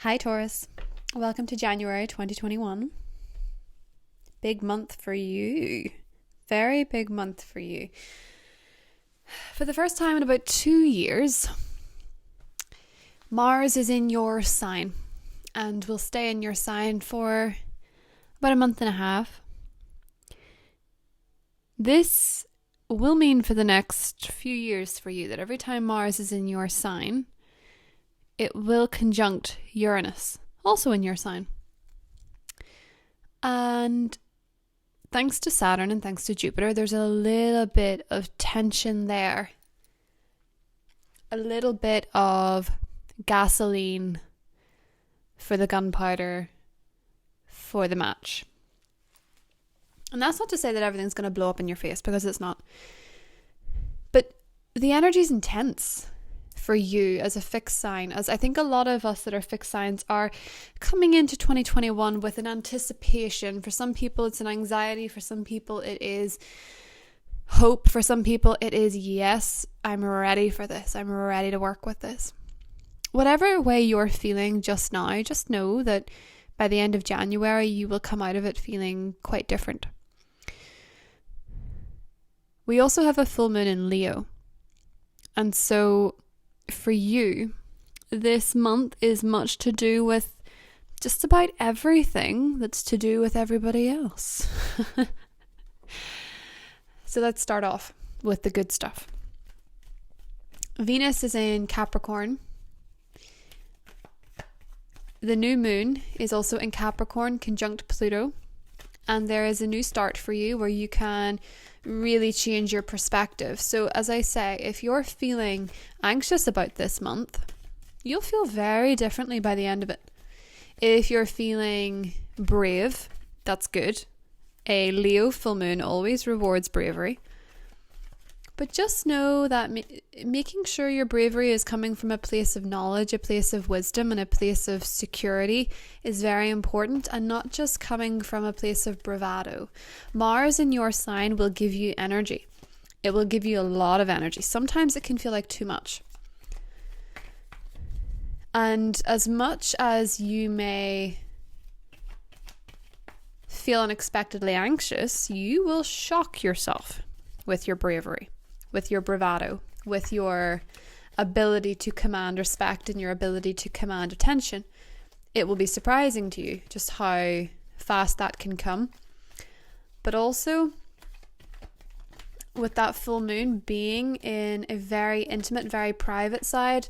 Hi Taurus, welcome to January 2021. Big month for you, very big month for you. For the first time in about 2 years, Mars is in your sign and will stay in your sign for about a month and a half. This will mean for the next few years for you that every time Mars is in your sign, it will conjunct Uranus, also in your sign. And thanks to Saturn and thanks to Jupiter, there's a little bit of tension there. A little bit of gasoline for the gunpowder for the match. And that's not to say that everything's going to blow up in your face, because it's not. But the energy is intense for you as a fixed sign, as I think a lot of us that are fixed signs are coming into 2021 with an anticipation. For some people it's an anxiety, for some people it is hope, for some people it is, yes, I'm ready for this, I'm ready to work with this. Whatever way you're feeling just now, just know that by the end of January you will come out of it feeling quite different. We also have a full moon in Leo, and so for you, this month is much to do with just about everything that's to do with everybody else. So let's start off with the good stuff. Venus is in Capricorn. The new moon is also in Capricorn, conjunct Pluto. And there is a new start for you where you can really change your perspective. So as I say, if you're feeling anxious about this month, you'll feel very differently by the end of it. If you're feeling brave, that's good. A Leo full moon always rewards bravery. But just know that making sure your bravery is coming from a place of knowledge, a place of wisdom, and a place of security is very important, and not just coming from a place of bravado. Mars in your sign will give you energy. It will give you a lot of energy. Sometimes it can feel like too much. And as much as you may feel unexpectedly anxious, you will shock yourself with your bravery, with your bravado, with your ability to command respect and your ability to command attention. It will be surprising to you just how fast that can come. But also, with that full moon being in a very intimate, very private side,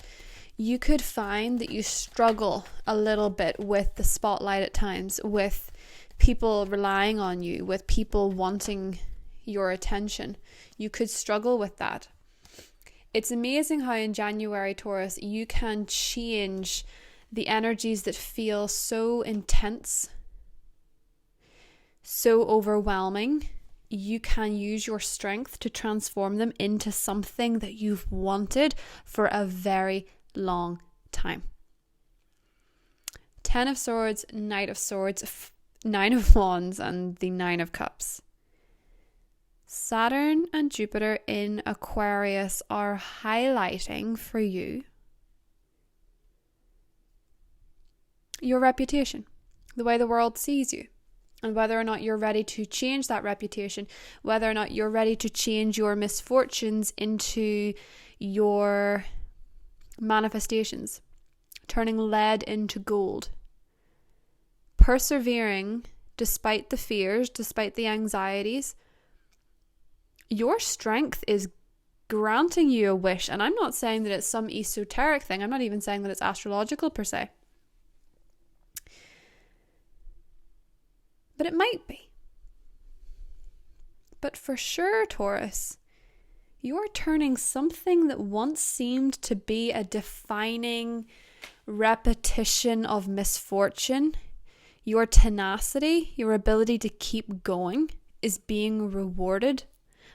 you could find that you struggle a little bit with the spotlight at times, with people relying on you, with people wanting your attention. You could struggle with that. It's amazing how in January, Taurus, you can change the energies that feel so intense, so overwhelming. You can use your strength to transform them into something that you've wanted for a very long time. 10 of Swords, Knight of Swords, 9 of Wands, and the 9 of Cups. Saturn and Jupiter in Aquarius are highlighting for you your reputation, the way the world sees you, and whether or not you're ready to change that reputation, whether or not you're ready to change your misfortunes into your manifestations, turning lead into gold, persevering despite the fears, despite the anxieties. Your strength is granting you a wish. And I'm not saying that it's some esoteric thing. I'm not even saying that it's astrological per se. But it might be. But for sure, Taurus, you're turning something that once seemed to be a defining repetition of misfortune, your tenacity, your ability to keep going, is being rewarded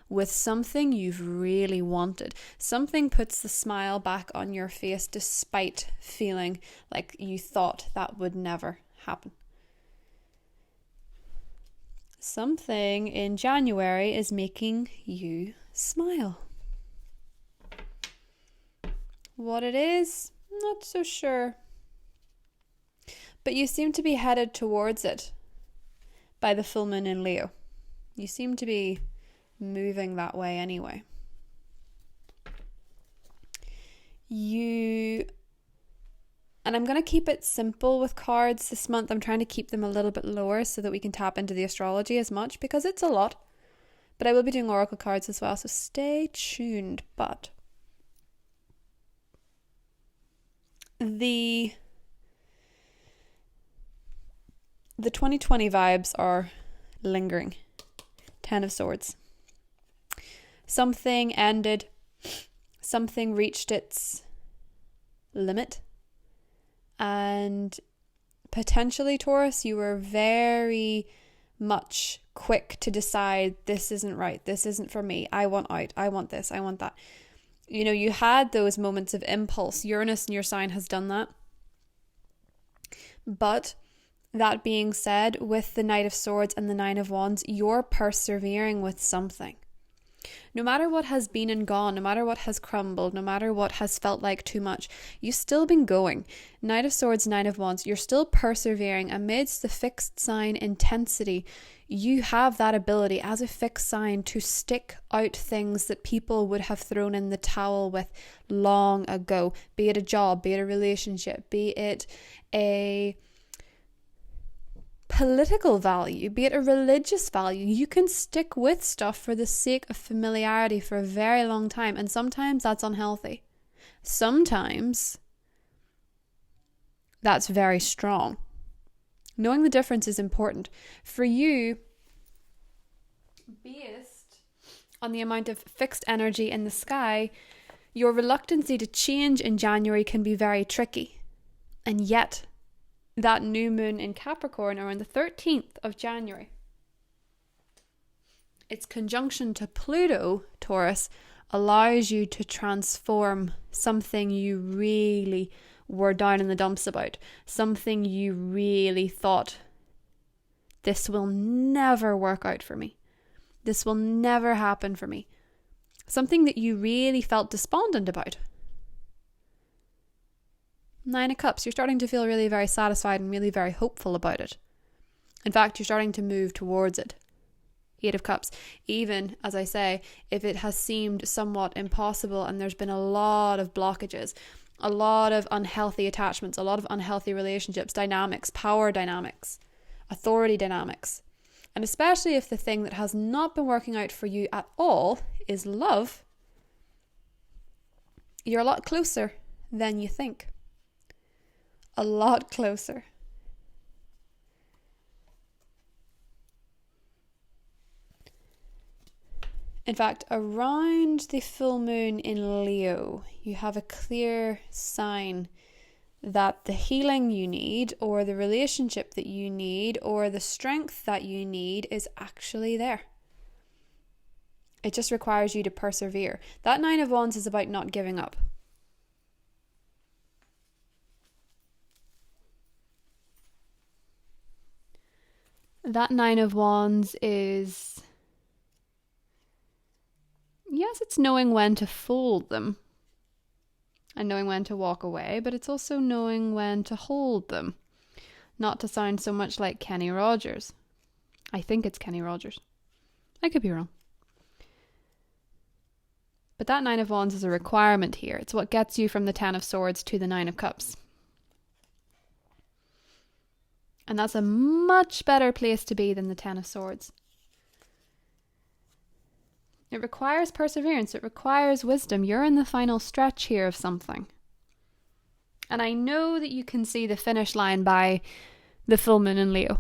with something you've really wanted. Something puts the smile back on your face despite feeling like you thought that would never happen. Something in January is making you smile. What it is, not so sure. But you seem to be headed towards it by the full moon in Leo. You seem to be moving that way anyway. And I'm going to keep it simple with cards this month. I'm trying to keep them a little bit lower so that we can tap into the astrology as much, because it's a lot. But I will be doing oracle cards as well, so stay tuned. But the 2020 vibes are lingering. 10 of Swords. Something ended. Something reached its limit. And potentially, Taurus, you were very much quick to decide, this isn't right, this isn't for me, I want out, I want this, I want that. You know, you had those moments of impulse. Uranus in your sign has done that. But that being said, with the Knight of Swords and the Nine of Wands, you're persevering with something. No matter what has been and gone, no matter what has crumbled, no matter what has felt like too much, you've still been going. Knight of Swords, Nine of Wands, you're still persevering amidst the fixed sign intensity. You have that ability as a fixed sign to stick out things that people would have thrown in the towel with long ago. Be it a job, be it a relationship, be it a political value, be it a religious value. You can stick with stuff for the sake of familiarity for a very long time, and sometimes that's unhealthy. Sometimes that's very strong. Knowing the difference is important. For you, based on the amount of fixed energy in the sky, your reluctancy to change in January can be very tricky. And yet, that new moon in Capricorn around the 13th of January, its conjunction to Pluto, Taurus, allows you to transform something you really were down in the dumps about, something you really thought, this will never work out for me, this will never happen for me, something that you really felt despondent about. Nine of Cups, you're starting to feel really very satisfied and really very hopeful about it. In fact, you're starting to move towards it. Eight of Cups, even, as I say, if it has seemed somewhat impossible and there's been a lot of blockages, a lot of unhealthy attachments, a lot of unhealthy relationships, dynamics, power dynamics, authority dynamics, and especially if the thing that has not been working out for you at all is love, you're a lot closer than you think. A lot closer. In fact, around the full moon in Leo, you have a clear sign that the healing you need, or the relationship that you need, or the strength that you need is actually there. It just requires you to persevere. That Nine of Wands is about not giving up. That Nine of Wands is, yes, it's knowing when to fold them and knowing when to walk away, but it's also knowing when to hold them. Not to sound so much like Kenny Rogers. I think it's Kenny Rogers. I could be wrong. But that Nine of Wands is a requirement here. It's what gets you from the Ten of Swords to the Nine of Cups. And that's a much better place to be than the Ten of Swords. It requires perseverance. It requires wisdom. You're in the final stretch here of something. And I know that you can see the finish line by the full moon in Leo.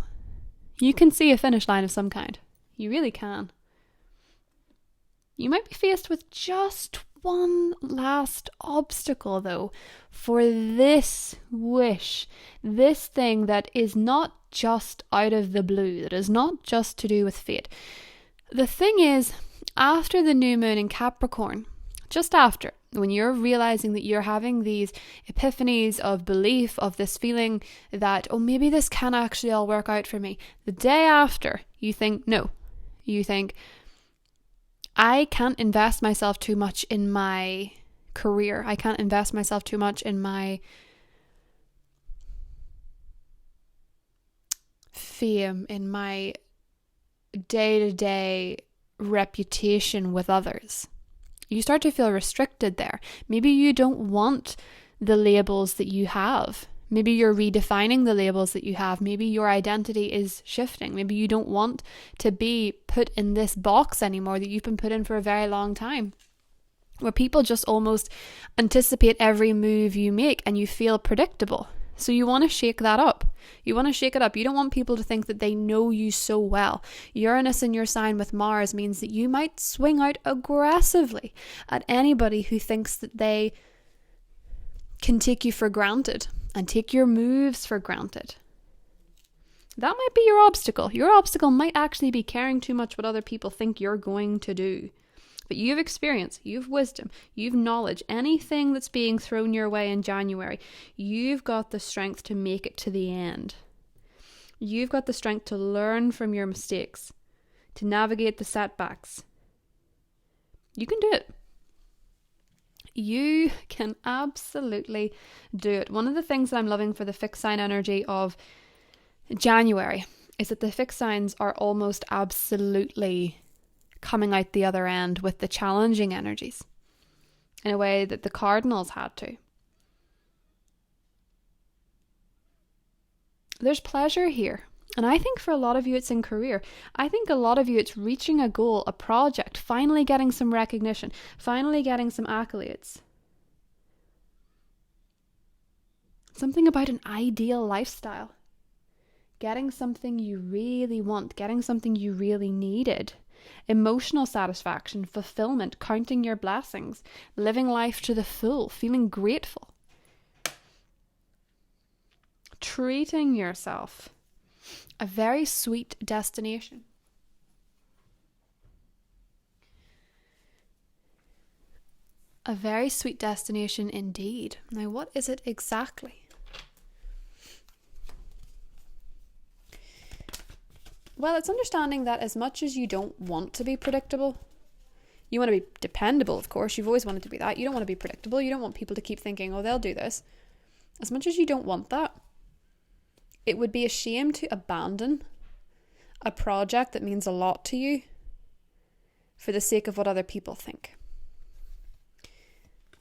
You can see a finish line of some kind. You really can. You might be faced with just one last obstacle, though, for this wish, this thing that is not just out of the blue, that is not just to do with fate. The thing is, after the new moon in Capricorn, just after, when you're realizing that you're having these epiphanies of belief, of this feeling that, oh, maybe this can actually all work out for me, the day after, you think, no. You think, I can't invest myself too much in my career. I can't invest myself too much in my fame, in my day-to-day reputation with others. You start to feel restricted there. Maybe you don't want the labels that you have. Maybe you're redefining the labels that you have. Maybe your identity is shifting. Maybe you don't want to be put in this box anymore that you've been put in for a very long time, where people just almost anticipate every move you make and you feel predictable. So you want to shake that up. You want to shake it up. You don't want people to think that they know you so well. Uranus in your sign with Mars means that you might swing out aggressively at anybody who thinks that they can take you for granted and take your moves for granted. That might be your obstacle. Your obstacle might actually be caring too much what other people think you're going to do. But you have experience, you have wisdom, you have knowledge. Anything that's being thrown your way in January, you've got the strength to make it to the end. You've got the strength to learn from your mistakes, to navigate the setbacks. You can do it. You can absolutely do it. One of the things that I'm loving for the fixed sign energy of January is that the fixed signs are almost absolutely coming out the other end with the challenging energies in a way that the cardinals had to. There's pleasure here. And I think for a lot of you, it's in career. I think a lot of you, it's reaching a goal, a project, finally getting some recognition, finally getting some accolades. Something about an ideal lifestyle. Getting something you really want, getting something you really needed. Emotional satisfaction, fulfillment, counting your blessings, living life to the full, feeling grateful. Treating yourself. A very sweet destination. A very sweet destination indeed. Now, what is it exactly? Well, it's understanding that as much as you don't want to be predictable, you want to be dependable, of course. You've always wanted to be that. You don't want to be predictable. You don't want people to keep thinking, oh, they'll do this. As much as you don't want that, it would be a shame to abandon a project that means a lot to you for the sake of what other people think.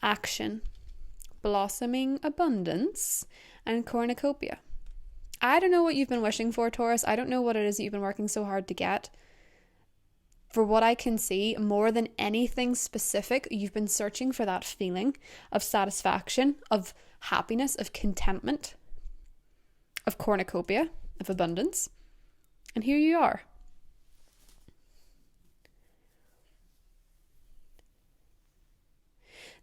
Action, blossoming abundance, and cornucopia. I don't know what you've been wishing for, Taurus. I don't know what it is that you've been working so hard to get. For what I can see, more than anything specific, you've been searching for that feeling of satisfaction, of happiness, of contentment, of cornucopia, of abundance. And here you are.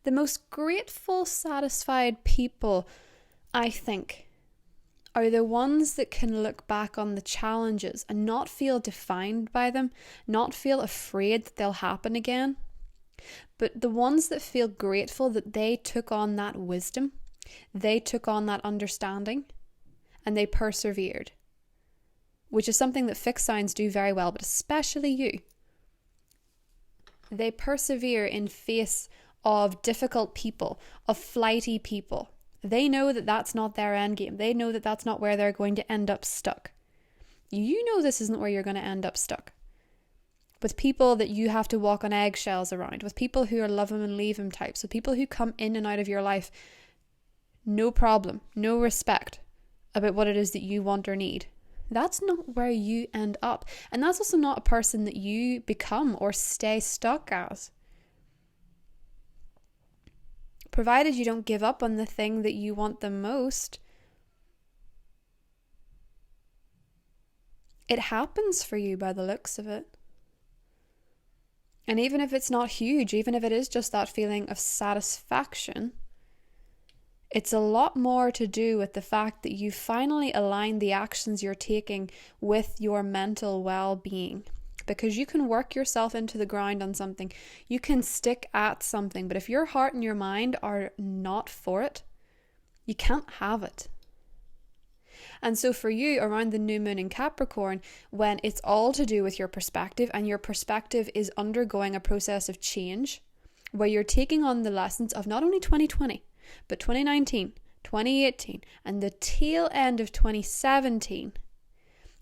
The most grateful, satisfied people, I think, are the ones that can look back on the challenges and not feel defined by them, not feel afraid that they'll happen again, but the ones that feel grateful that they took on that wisdom, they took on that understanding, and they persevered, which is something that fixed signs do very well, but especially you. They persevere in face of difficult people, of flighty people. They know that that's not their end game. They know that that's not where they're going to end up stuck. You know this isn't where you're going to end up stuck. With people that you have to walk on eggshells around, with people who are love 'em and leave 'em types, with people who come in and out of your life, no problem, no respect about what it is that you want or need. That's not where you end up. And that's also not a person that you become or stay stuck as. Provided you don't give up on the thing that you want the most, it happens for you by the looks of it. And even if it's not huge, even if it is just that feeling of satisfaction, it's a lot more to do with the fact that you finally align the actions you're taking with your mental well-being. Because you can work yourself into the ground on something. You can stick at something. But if your heart and your mind are not for it, you can't have it. And so for you, around the new moon in Capricorn, when it's all to do with your perspective, and your perspective is undergoing a process of change, where you're taking on the lessons of not only 2020, but 2019, 2018, and the tail end of 2017,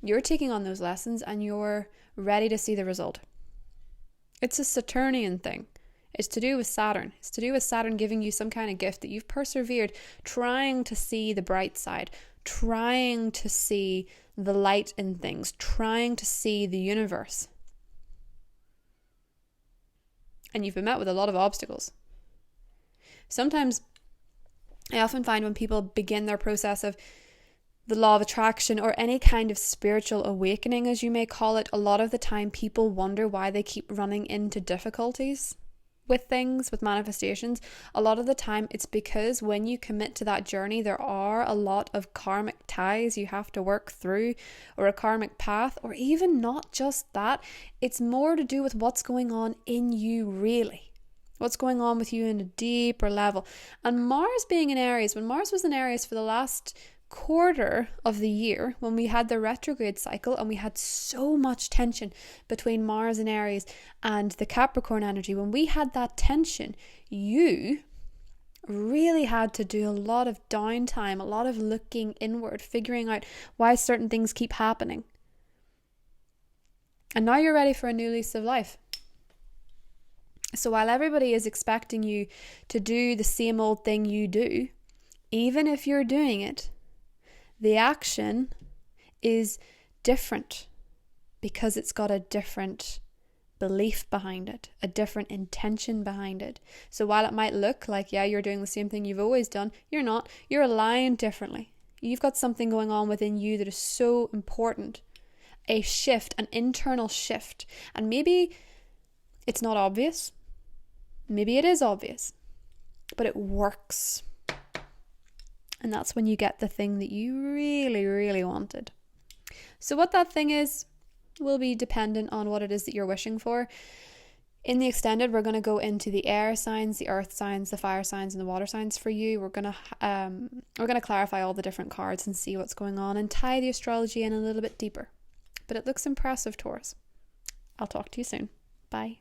You're taking on those lessons and you're ready to see the result. It's a Saturnian thing. It's to do with Saturn. It's to do with Saturn giving you some kind of gift that you've persevered, trying to see the bright side, trying to see the light in things, trying to see the universe. And you've been met with a lot of obstacles. Sometimes I often find when people begin their process of the law of attraction or any kind of spiritual awakening, as you may call it, a lot of the time people wonder why they keep running into difficulties with things, with manifestations. A lot of the time it's because when you commit to that journey, there are a lot of karmic ties you have to work through, or a karmic path, or even not just that. It's more to do with what's going on in you, really. What's going on with you in a deeper level. And Mars being in Aries, when Mars was in Aries for the last quarter of the year, when we had the retrograde cycle and we had so much tension between Mars and Aries and the Capricorn energy, when we had that tension, you really had to do a lot of downtime, a lot of looking inward, figuring out why certain things keep happening. And now you're ready for a new lease of life. So while everybody is expecting you to do the same old thing you do, even if you're doing it, the action is different because it's got a different belief behind it, a different intention behind it. So while it might look like, yeah, you're doing the same thing you've always done, you're not. You're aligned differently. You've got something going on within you that is so important. A shift, an internal shift. And maybe it's not obvious. Maybe it is obvious, but it works. And that's when you get the thing that you really, really wanted. So what that thing is will be dependent on what it is that you're wishing for. In the extended, we're going to go into the air signs, the earth signs, the fire signs, and the water signs for you. We're going to clarify all the different cards and see what's going on and tie the astrology in a little bit deeper. But it looks impressive, Taurus. I'll talk to you soon. Bye.